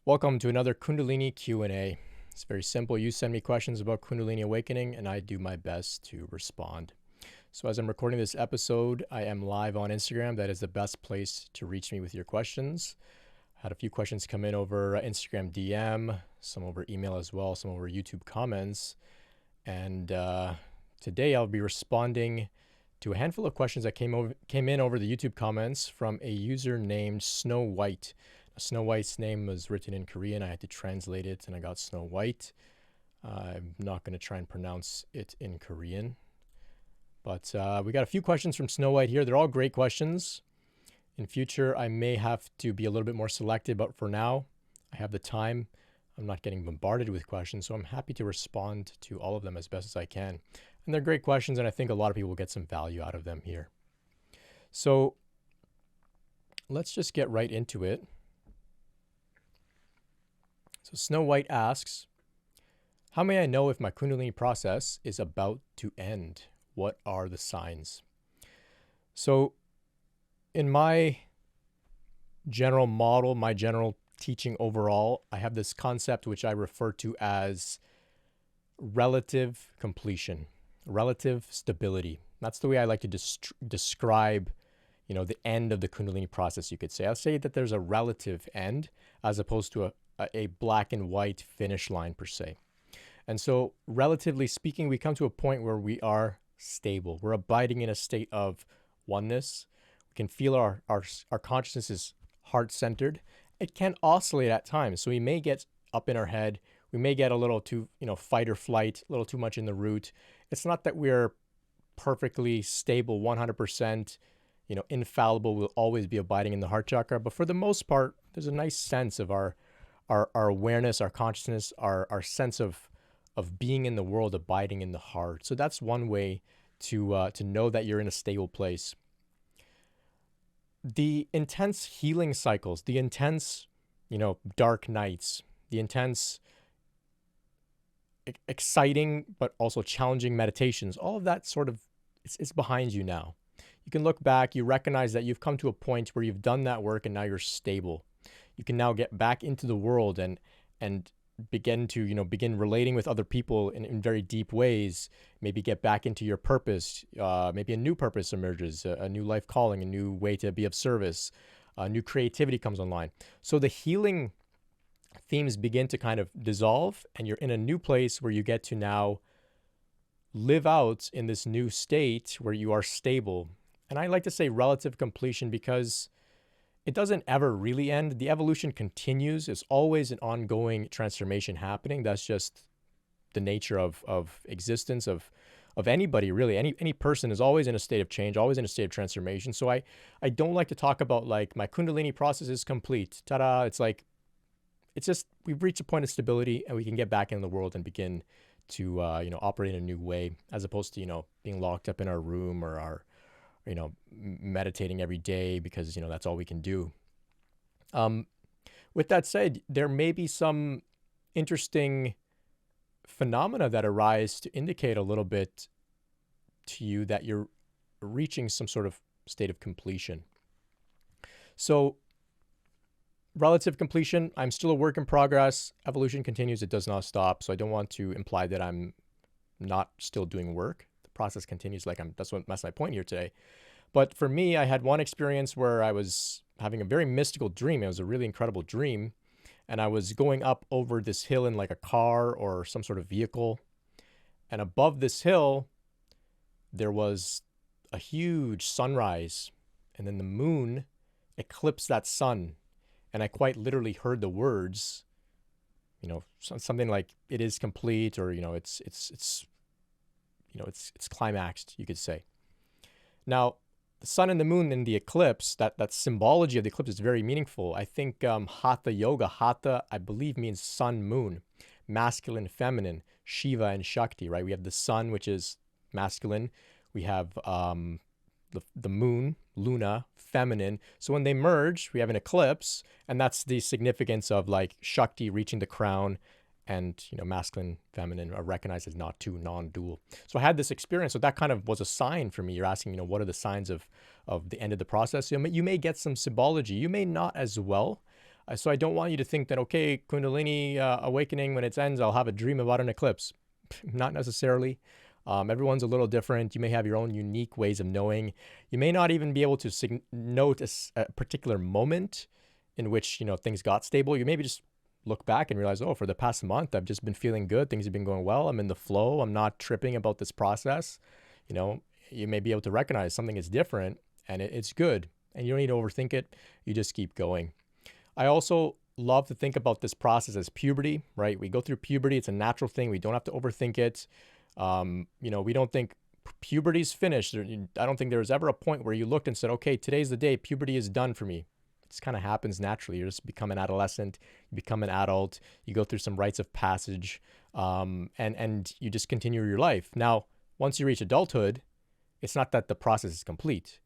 Welcome to another Kundalini Q&A. It's very simple. You send me questions about Kundalini awakening and I do my best to respond. So as I'm recording this episode, I am live on Instagram. That is the best place to reach me with your questions. I had a few questions come in over Instagram DM, some over email as well, some over YouTube comments. And today I'll be responding to a handful of questions that came in over the YouTube comments from a user named Snow White. Snow White's name was written in Korean. I had to translate it and I got Snow White. I'm not going to try and pronounce it in Korean. But we got a few questions from Snow White here. They're all great questions. In future, I may have to be a little bit more selective, but for now, I have the time. I'm not getting bombarded with questions, so I'm happy to respond to all of them as best as I can. And they're great questions, and I think a lot of people will get some value out of them here. So let's just get right into it. So Snow White asks, how may I know if my Kundalini process is about to end? What are the signs? So in my general model, my general teaching overall, I have this concept which I refer to as relative completion, relative stability. That's the way I like to describe, the end of the Kundalini process, you could say. I'll say that there's a relative end as opposed to a black and white finish line per se. And so relatively speaking, we come to a point where we are stable. We're abiding in a state of oneness. We can feel our consciousness is heart-centered. It can oscillate at times. So we may get up in our head. We may get a little too, fight or flight, a little too much in the root. It's not that we're perfectly stable, 100%, infallible. We'll always be abiding in the heart chakra. But for the most part, there's a nice sense of our awareness, our consciousness, our sense of being in the world, abiding in the heart. So that's one way to know that you're in a stable place. The intense healing cycles, the intense, dark nights, the intense, exciting but also challenging meditations, all of that sort of, it's behind you now. You can look back, you recognize that you've come to a point where you've done that work and now you're stable. You can now get back into the world and begin relating with other people in very deep ways. Maybe get back into your purpose. Maybe a new purpose emerges, a new life calling, a new way to be of service, new creativity comes online. So the healing themes begin to kind of dissolve and you're in a new place where you get to now live out in this new state where you are stable. And I like to say relative completion because it doesn't ever really end. The evolution continues. There's always an ongoing transformation happening. That's just the nature of existence of anybody, really. Any person is always in a state of change, always in a state of transformation. So I don't like to talk about like my Kundalini process is complete. Ta-da! It's just we've reached a point of stability and we can get back in the world and begin to operate in a new way, as opposed to being locked up in our room or our meditating every day because, that's all we can do. With that said, there may be some interesting phenomena that arise to indicate a little bit to you that you're reaching some sort of state of completion. So relative completion, I'm still a work in progress. Evolution continues. It does not stop. So I don't want to imply that I'm not still doing work. Process continues. That's my point here today. But for me, I had one experience where I was having a very mystical dream. It was a really incredible dream. And I was going up over this hill in like a car or some sort of vehicle. And above this hill, there was a huge sunrise. And then the moon eclipsed that sun. And I quite literally heard the words, something like it is complete, or, it's climaxed, you could say. Now, the sun and the moon in the eclipse, that symbology of the eclipse is very meaningful. I think Hatha yoga, Hatha, I believe means sun, moon, masculine, feminine, Shiva and Shakti, right? We have the sun, which is masculine. We have the moon, Luna, feminine. So when they merge, we have an eclipse, and that's the significance of like Shakti reaching the crown, and masculine, feminine are recognized as not two, non-dual. So I had this experience. So that kind of was a sign for me. You're asking, what are the signs of the end of the process? You may get some symbology. You may not as well. So I don't want you to think that, okay, Kundalini awakening, when it ends, I'll have a dream about an eclipse. Not necessarily. Everyone's a little different. You may have your own unique ways of knowing. You may not even be able to notice a particular moment in which, things got stable. You maybe just look back and realize, oh, for the past month, I've just been feeling good. Things have been going well. I'm in the flow. I'm not tripping about this process. You may be able to recognize something is different and it's good. And you don't need to overthink it. You just keep going. I also love to think about this process as puberty, right? We go through puberty. It's a natural thing. We don't have to overthink it. We don't think puberty's finished. I don't think there was ever a point where you looked and said, okay, today's the day puberty is done for me. It just kind of happens naturally. You just become an adolescent, you become an adult, you go through some rites of passage, and you just continue your life. Now, once you reach adulthood, it's not that the process is complete.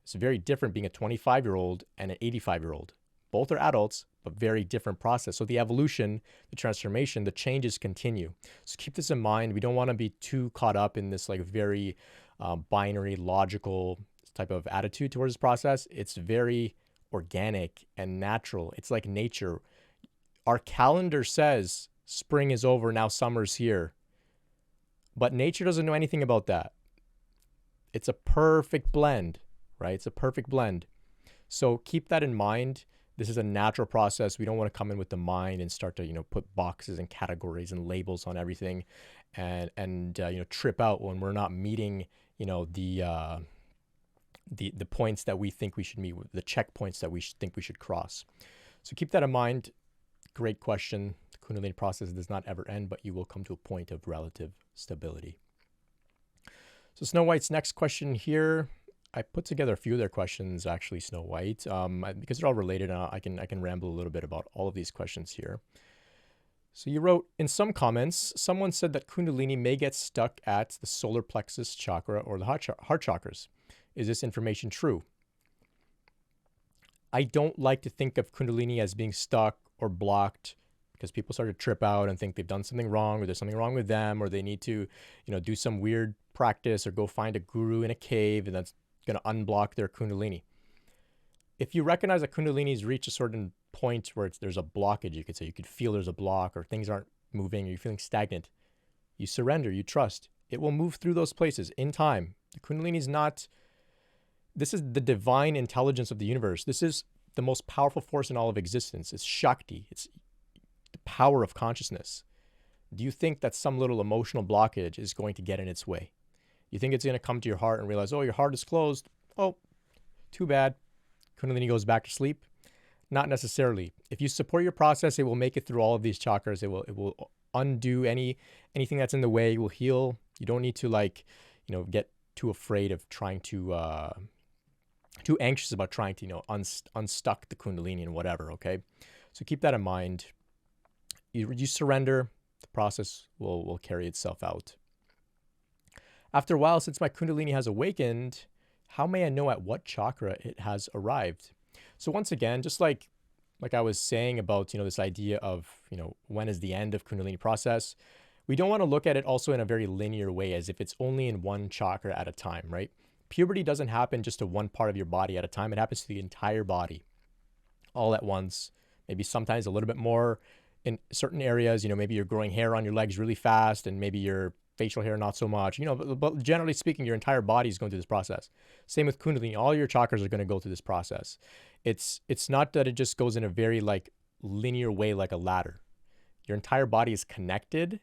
It's very different being a 25-year-old and an 85-year-old. Both are adults, but very different process. So the evolution, the transformation, the changes continue. So keep this in mind. We don't want to be too caught up in this very binary, logical type of attitude towards this process. It's very organic and natural. It's like nature. Our calendar says spring is over, now summer's here. But nature doesn't know anything about that. It's a perfect blend, right? It's a perfect blend. So keep that in mind. This is a natural process. We don't want to come in with the mind and start to, put boxes and categories and labels on everything and trip out when we're not meeting, the points that we think we should meet, the checkpoints that we think we should cross. So keep that in mind. Great question. The Kundalini process does not ever end, but you will come to a point of relative stability. So Snow White's next question here. I put together a few of their questions, actually, Snow White, because they're all related. I can ramble a little bit about all of these questions here. So you wrote, in some comments, someone said that Kundalini may get stuck at the solar plexus chakra or the heart chakras. Is this information true? I don't like to think of Kundalini as being stuck or blocked because people start to trip out and think they've done something wrong or there's something wrong with them or they need to, do some weird practice or go find a guru in a cave and that's going to unblock their Kundalini. If you recognize that Kundalini's reached a certain point where there's a blockage, you could say, you could feel there's a block or things aren't moving or you're feeling stagnant, you surrender, you trust. It will move through those places in time. The Kundalini is not, this is the divine intelligence of the universe. This is the most powerful force in all of existence. It's Shakti. It's the power of consciousness. Do you think that some little emotional blockage is going to get in its way? You think it's going to come to your heart and realize, oh, your heart is closed. Oh, too bad. Kundalini goes back to sleep. Not necessarily. If you support your process, it will make it through all of these chakras. It will undo anything that's in the way. It will heal. You don't need to get too afraid of trying to, too anxious about trying to, unstuck the Kundalini and whatever, okay? So keep that in mind. You surrender, the process will carry itself out. After a while, since my Kundalini has awakened, how may I know at what chakra it has arrived? So once again, just like I was saying about, this idea of, when is the end of Kundalini process, we don't want to look at it also in a very linear way as if it's only in one chakra at a time, right? Puberty doesn't happen just to one part of your body at a time. It happens to the entire body all at once, maybe sometimes a little bit more in certain areas. Maybe you're growing hair on your legs really fast and maybe your facial hair not so much, but generally speaking, your entire body is going through this process. Same with Kundalini. All your chakras are going to go through this process. It's not that it just goes in a very linear way like a ladder. Your entire body is connected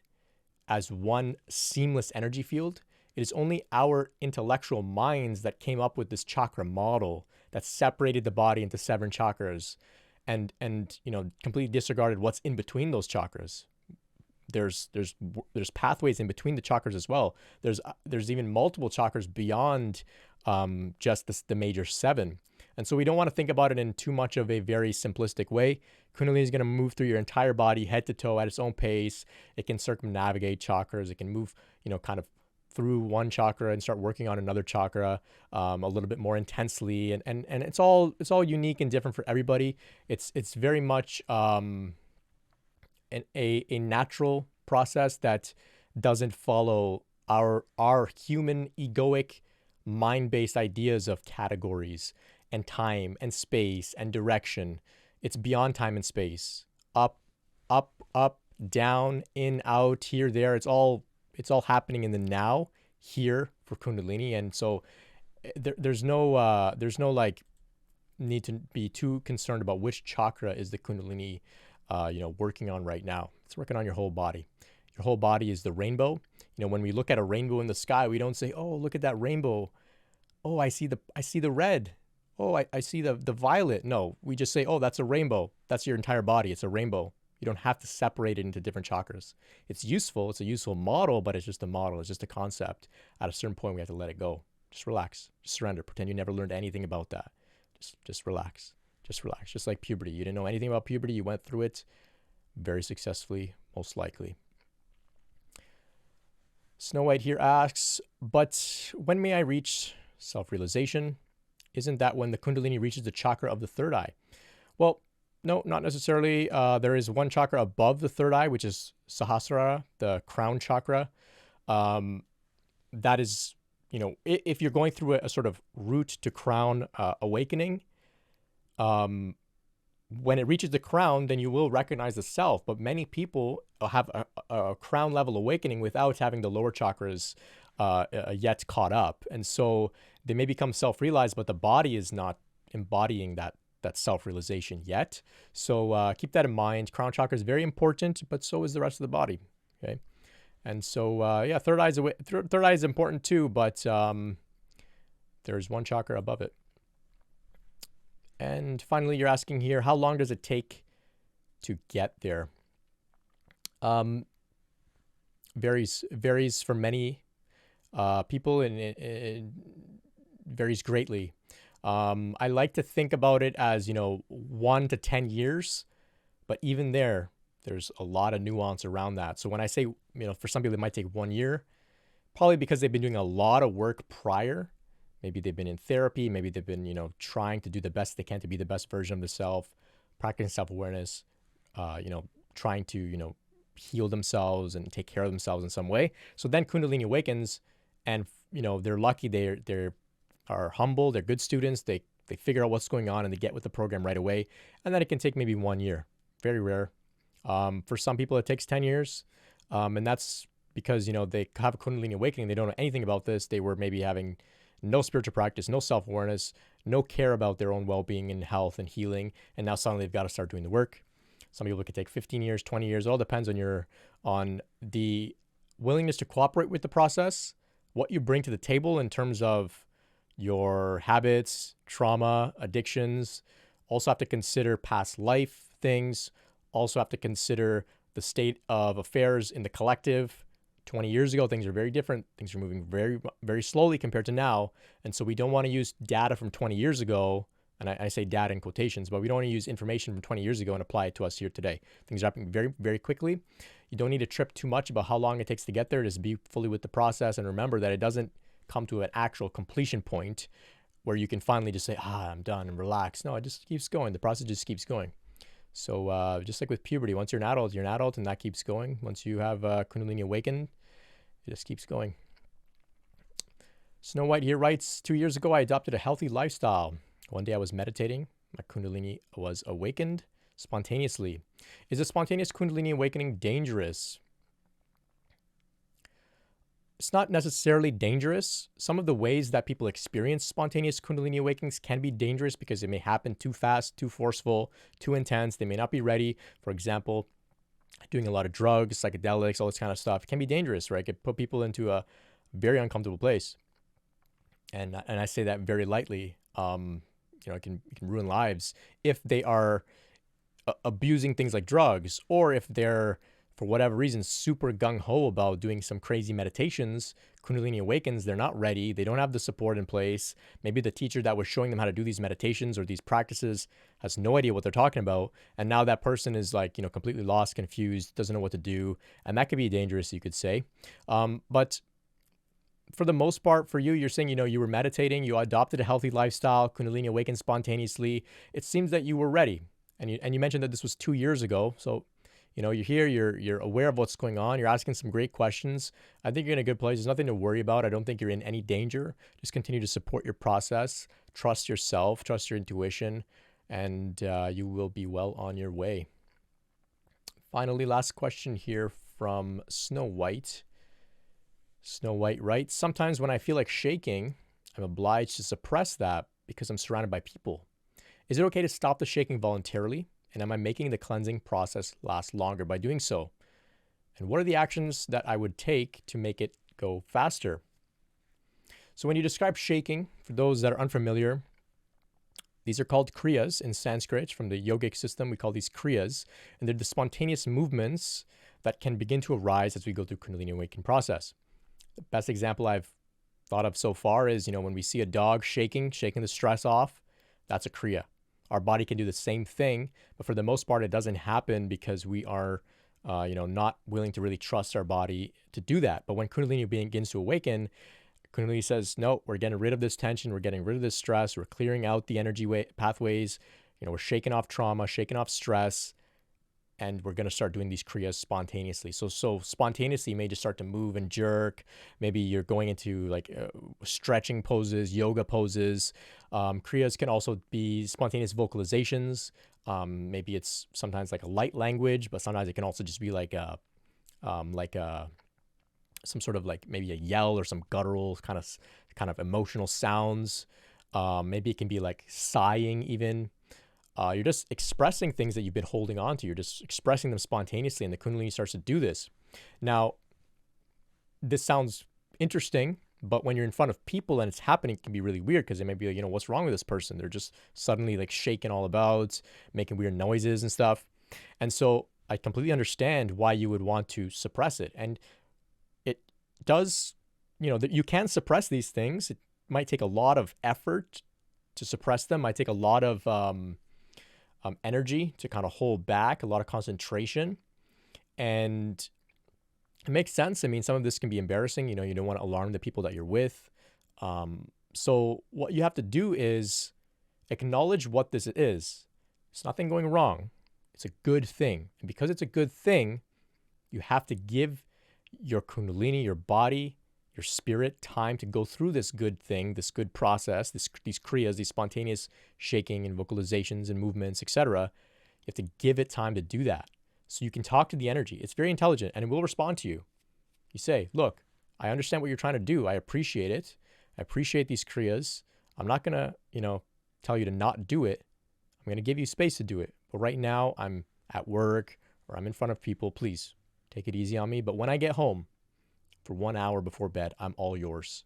as one seamless energy field. It is only our intellectual minds that came up with this chakra model that separated the body into 7 chakras and completely disregarded what's in between those chakras. There's pathways in between the chakras as well. There's even multiple chakras beyond just the major 7. And so we don't want to think about it in too much of a very simplistic way. Kundalini is going to move through your entire body, head to toe, at its own pace. It can circumnavigate chakras. It can move, kind of through one chakra and start working on another chakra a little bit more intensely. And it's all unique and different for everybody. It's very much a natural process that doesn't follow our human egoic mind-based ideas of categories and time and space and direction. It's beyond time and space. Up, up, down, in, out, here, there. It's all happening in the now here for Kundalini. And so there's no like need to be too concerned about which chakra is the Kundalini, working on right now. It's working on your whole body. Your whole body is the rainbow. When we look at a rainbow in the sky, we don't say, "Oh, look at that rainbow. Oh, I see the red. Oh, I see the violet." No, we just say, "Oh, that's a rainbow." That's your entire body. It's a rainbow. You don't have to separate it into different chakras. It's useful. It's a useful model, but it's just a model. It's just a concept. At a certain point, we have to let it go. Just relax. Just surrender. Pretend you never learned anything about that. Just relax. Just relax. Just like puberty. You didn't know anything about puberty. You went through it very successfully, most likely. Snow White here asks, but when may I reach self-realization? Isn't that when the Kundalini reaches the chakra of the third eye? Well, no, not necessarily. There is one chakra above the third eye, which is Sahasrara, the crown chakra. That is, if you're going through a sort of root to crown awakening, when it reaches the crown, then you will recognize the self. But many people have a crown level awakening without having the lower chakras yet caught up. And so they may become self-realized, but the body is not embodying that self-realization yet. So keep that in mind. Crown chakra is very important, but so is the rest of the body. Okay. And so, third eye is important too, but there's one chakra above it. And finally, you're asking here, how long does it take to get there? Varies for many people, and it varies greatly. I like to think about it as 1 to 10 years, but even there's a lot of nuance around that. So when I say for some people it might take 1 year, probably because they've been doing a lot of work prior. Maybe they've been in therapy. Maybe they've been, trying to do the best they can to be the best version of themselves, practicing self-awareness, trying to, heal themselves and take care of themselves in some way. So then Kundalini awakens, and, they're lucky. They are humble. They're good students. They figure out what's going on and they get with the program right away. And then it can take maybe 1 year. Very rare. For some people, it takes 10 years. And that's because, they have a Kundalini awakening. They don't know anything about this. They were maybe having no spiritual practice, no self-awareness, no care about their own well-being and health and healing. And now suddenly they've got to start doing the work. Some people, it could take 15 years, 20 years. It all depends on the willingness to cooperate with the process, what you bring to the table in terms of your habits, trauma, addictions. Also have to consider past life things. Also have to consider the state of affairs in the collective. 20 years ago, things are very different. Things are moving very, very slowly compared to now. And so we don't want to use data from 20 years ago. And I say data in quotations, but we don't want to use information from 20 years ago and apply it to us here today. Things are happening very, very quickly. You don't need to trip too much about how long it takes to get there. Just be fully with the process and remember that it doesn't come to an actual completion point where you can finally just say, I'm done and relax. No, it just keeps going. The process just keeps going. So just like with puberty, once you're an adult and that keeps going. Once you have Kundalini awakened, it just keeps going. Snow White here writes, 2 years ago, I adopted a healthy lifestyle. One day I was meditating. My Kundalini was awakened spontaneously. Is a spontaneous Kundalini awakening dangerous? It's not necessarily dangerous. Some of the ways that people experience spontaneous Kundalini awakenings can be dangerous because it may happen too fast, too forceful, too intense. They may not be ready. For example, doing a lot of drugs, psychedelics, all this kind of stuff can be dangerous, right? It can put people into a very uncomfortable place. And I say that very lightly. It can ruin lives if they are abusing things like drugs, or if they're, for whatever reason, super gung-ho about doing some crazy meditations. Kundalini awakens, they're not ready. They don't have the support in place. Maybe the teacher that was showing them how to do these meditations or these practices has no idea what they're talking about. And now that person is completely lost, confused, doesn't know what to do. And that could be dangerous, you could say. But for the most part, for you, you're saying, you were meditating, you adopted a healthy lifestyle, Kundalini awakened spontaneously. It seems that you were ready. And you mentioned that this was 2 years ago. So, you're here, you're aware of what's going on. You're asking some great questions. I think you're in a good place. There's nothing to worry about. I don't think you're in any danger. Just continue to support your process. Trust yourself, trust your intuition. and you will be well on your way. Finally, last question here from Snow White. Snow White writes, sometimes when I feel like shaking, I'm obliged to suppress that because I'm surrounded by people. Is it okay to stop the shaking voluntarily? And am I making the cleansing process last longer by doing so? And what are the actions that I would take to make it go faster? So when you describe shaking, for those that are unfamiliar, these are called Kriyas in Sanskrit. From the yogic system, we call these Kriyas. And they're the spontaneous movements that can begin to arise as we go through Kundalini awakening process. The best example I've thought of so far is, when we see a dog shaking the stress off, that's a Kriya. Our body can do the same thing, but for the most part, it doesn't happen because we are, not willing to really trust our body to do that. But when Kundalini begins to awaken, Kundalini says, no, we're getting rid of this tension. We're getting rid of this stress. We're clearing out the energy pathways. We're shaking off trauma, shaking off stress, and we're going to start doing these Kriyas spontaneously. So spontaneously, you may just start to move and jerk. Maybe you're going into stretching poses, yoga poses. Kriyas can also be spontaneous vocalizations. Maybe it's sometimes like a light language, but sometimes it can also just be some sort of maybe a yell or some guttural kind of emotional sounds. Maybe it can be like sighing even. You're just expressing things that you've been holding on to. You're just expressing them spontaneously, and the Kundalini starts to do this. Now, this sounds interesting, but when you're in front of people and it's happening, it can be really weird because they may be like, what's wrong with this person? They're just suddenly shaking all about, making weird noises and stuff. And so I completely understand why you would want to suppress it. And it does, you can suppress these things. It might take a lot of effort to suppress them. It might take a lot of energy to kind of hold back, a lot of concentration. And it makes sense. I mean, some of this can be embarrassing. You don't want to alarm the people that you're with. So what you have to do is acknowledge what this is. It's nothing going wrong. It's a good thing. And because it's a good thing, you have to give your Kundalini, your body, your spirit time to go through this good thing, this good process, these Kriyas, these spontaneous shaking and vocalizations and movements, etc. You have to give it time to do that. So you can talk to the energy. It's very intelligent and it will respond to you. You say, look, I understand what you're trying to do. I appreciate it. I appreciate these Kriyas. I'm not going to, tell you to not do it. I'm going to give you space to do it. But right now I'm at work or I'm in front of people. Please take it easy on me. But when I get home, for 1 hour before bed, I'm all yours.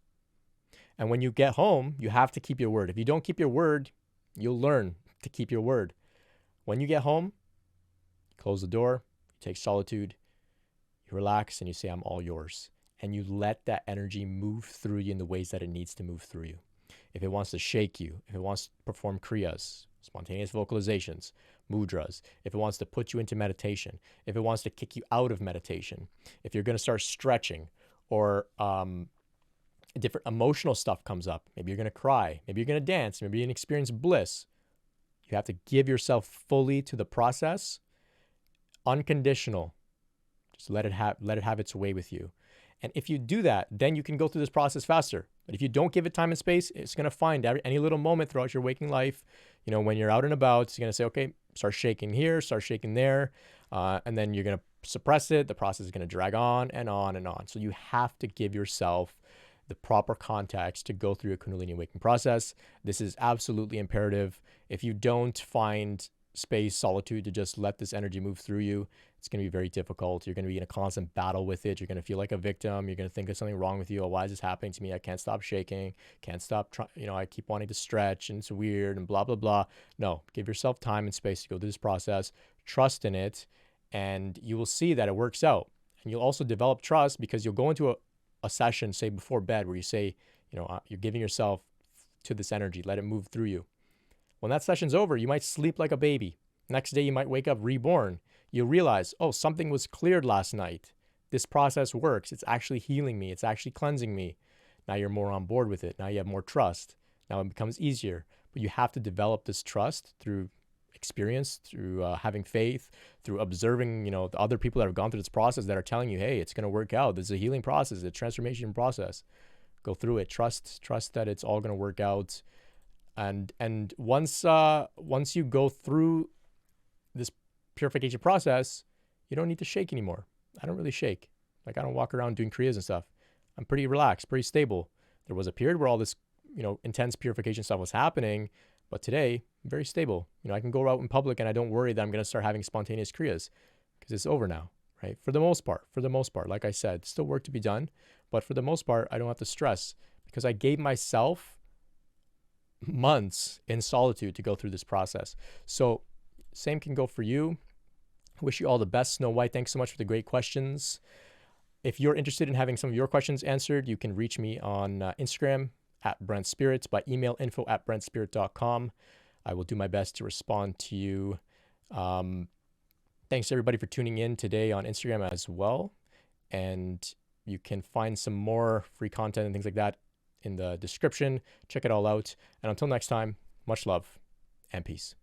And when you get home, you have to keep your word. If you don't keep your word, you'll learn to keep your word. When you get home, you close the door, you take solitude, you relax, and you say, I'm all yours. And you let that energy move through you in the ways that it needs to move through you. If it wants to shake you, if it wants to perform Kriyas, spontaneous vocalizations, mudras, if it wants to put you into meditation, if it wants to kick you out of meditation, if you're going to start stretching, or different emotional stuff comes up. Maybe you're going to cry. Maybe you're going to dance. Maybe you're going to experience bliss. You have to give yourself fully to the process, unconditional. Just let it have its way with you. And if you do that, then you can go through this process faster. But if you don't give it time and space, it's going to find any little moment throughout your waking life, when you're out and about, it's going to say, okay, start shaking here, start shaking there. And then you're going to suppress it. The process is going to drag on and on and on. So you have to give yourself the proper context to go through a Kundalini awakening process. This is absolutely imperative. If you don't find space, solitude to just let this energy move through you, it's going to be very difficult. You're going to be in a constant battle with it. You're going to feel like a victim. You're going to think there's something wrong with you. Oh, why is this happening to me? I can't stop shaking. Can't stop trying. I keep wanting to stretch and it's weird and blah, blah, blah. No, give yourself time and space to go through this process. Trust in it. And you will see that it works out. And you'll also develop trust because you'll go into a session, say before bed, where you say, you're giving yourself to this energy. Let it move through you. When that session's over, you might sleep like a baby. Next day, you might wake up reborn. You'll realize, oh, something was cleared last night. This process works. It's actually healing me. It's actually cleansing me. Now you're more on board with it. Now you have more trust. Now it becomes easier. But you have to develop this trust through experience, through having faith, through observing, the other people that have gone through this process that are telling you, hey, it's going to work out. This is a healing process, a transformation process. Go through it. Trust that it's all going to work out. And once you go through this purification process, you don't need to shake anymore. I don't really shake. Like, I don't walk around doing Kriyas and stuff. I'm pretty relaxed, pretty stable. There was a period where all this, intense purification stuff was happening, but today I'm very stable. I can go out in public and I don't worry that I'm going to start having spontaneous Kriyas because it's over now, right? For the most part, like I said, still work to be done, but for the most part, I don't have to stress because I gave myself months in solitude to go through this process. So same can go for you. Wish you all the best, Snow White. Thanks so much for the great questions. If you're interested in having some of your questions answered, you can reach me on Instagram @BrentSpirit, by email info@brentspirit.com. I will do my best to respond to you. Thanks everybody for tuning in today on Instagram as well. And you can find some more free content and things like that in the description. Check it all out. And until next time, much love and peace.